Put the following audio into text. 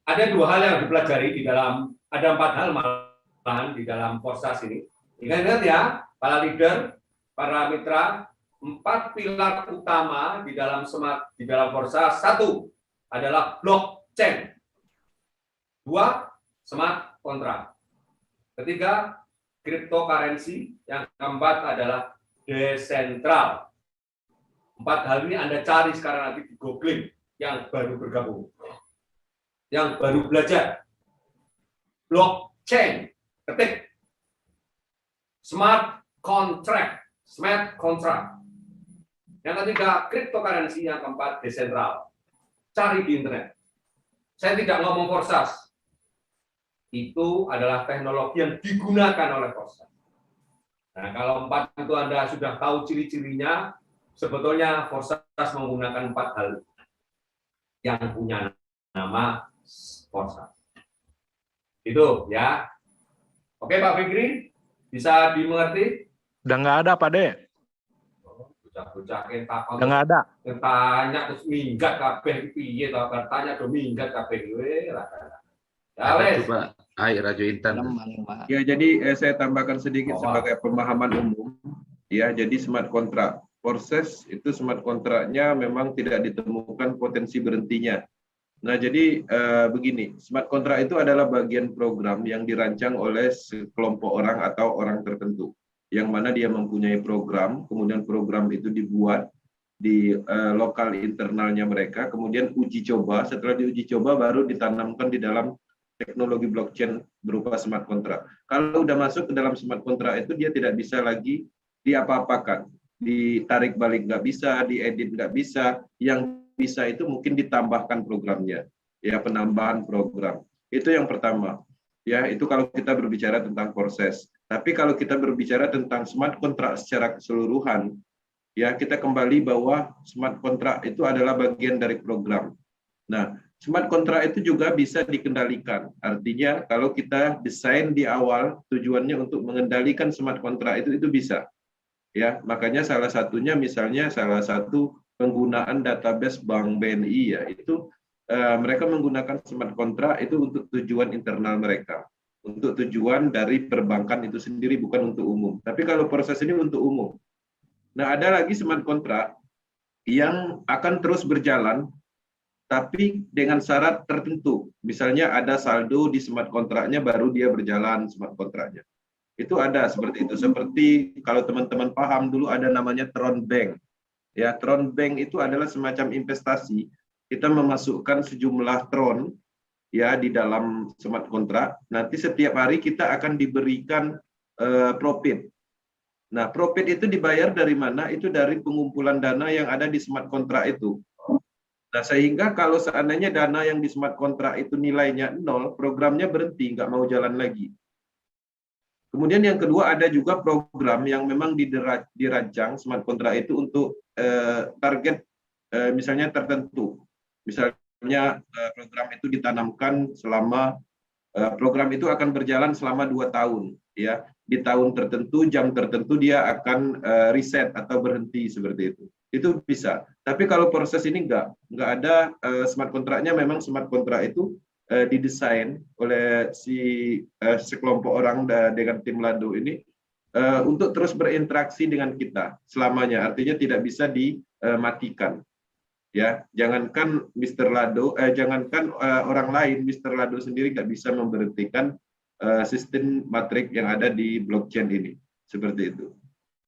ada dua hal yang dipelajari di dalam, ada 4 hal malahan di dalam Forsas ini. Ingat-ingat ya, para leader, para mitra, 4 pilar utama di dalam Forsas. 1 adalah blockchain, 2 smart contract, 3 cryptocurrency, yang keempat adalah desentral. 4 hal ini Anda cari sekarang nanti di googling yang baru bergabung, yang baru belajar. Blockchain, ketik. Smart contract, Yang ketiga, cryptocurrency. Yang keempat, desentral. Cari di internet. Saya tidak ngomong Forsas. Itu adalah teknologi yang digunakan oleh Forsas. Nah, kalau 4 itu Anda sudah tahu ciri-cirinya, sebetulnya Forsas menggunakan 4 hal yang punya nama Forsas. Itu ya. Oke Pak Fikri, bisa dimengerti? Udah nggak ada Pak De. Bocah-bocah kita Udah nggak ada. tanya terus minggat kabeh piye to, tanya do minggat kabeh kowe lah. Ya wes. Coba Raju Intan. Ya, jadi saya tambahkan sedikit sebagai pemahaman umum. Ya, jadi smart contract proses itu smart kontraknya memang tidak ditemukan potensi berhentinya. Nah, jadi begini, smart contract itu adalah bagian program yang dirancang oleh sekelompok orang atau orang tertentu, yang mana dia mempunyai program, kemudian program itu dibuat di lokal internalnya mereka, kemudian uji coba, setelah diuji coba baru ditanamkan di dalam teknologi blockchain berupa smart contract. Kalau udah masuk ke dalam smart contract itu dia tidak bisa lagi diapa-apakan, ditarik balik nggak bisa, diedit nggak bisa, yang bisa itu mungkin ditambahkan programnya, ya penambahan program. Itu yang pertama. Ya, itu kalau kita berbicara tentang proses. Tapi kalau kita berbicara tentang smart contract secara keseluruhan, ya kita kembali bahwa smart contract itu adalah bagian dari program. Nah, smart contract itu juga bisa dikendalikan. Artinya kalau kita desain di awal tujuannya untuk mengendalikan smart contract itu bisa. Ya, makanya salah satunya misalnya salah satu penggunaan database Bank BNI ya itu mereka menggunakan smart contract itu untuk tujuan internal mereka, untuk tujuan dari perbankan itu sendiri, bukan untuk umum. Tapi kalau proses ini untuk umum. Nah, ada lagi smart contract yang akan terus berjalan tapi dengan syarat tertentu. Misalnya ada saldo di smart kontraknya baru dia berjalan smart kontraknya. Itu ada seperti itu. Seperti kalau teman-teman paham dulu ada namanya Tron Bank. Ya, Tron Bank itu adalah semacam investasi. Kita memasukkan sejumlah tron ya di dalam smart kontrak. Nanti setiap hari kita akan diberikan profit. Nah, profit itu dibayar dari mana? Itu dari pengumpulan dana yang ada di smart kontrak itu. Nah, sehingga kalau seandainya dana yang di smart kontrak itu nilainya 0, programnya berhenti, nggak mau jalan lagi. Kemudian yang kedua ada juga program yang memang dirancang smart kontrak itu untuk target misalnya tertentu. Misalnya program itu ditanamkan selama program itu akan berjalan selama 2 tahun, ya. Di tahun tertentu, jam tertentu dia akan reset atau berhenti seperti itu. Itu bisa. Tapi kalau proses ini nggak ada smart kontraknya. Memang smart kontrak itu didesain oleh sekelompok orang dengan tim Lado ini untuk terus berinteraksi dengan kita selamanya. Artinya tidak bisa dimatikan. Ya, jangankan Mr. Lado, jangankan orang lain, Mr. Lado sendiri nggak bisa memberhentikan sistem matrik yang ada di blockchain ini. Seperti itu.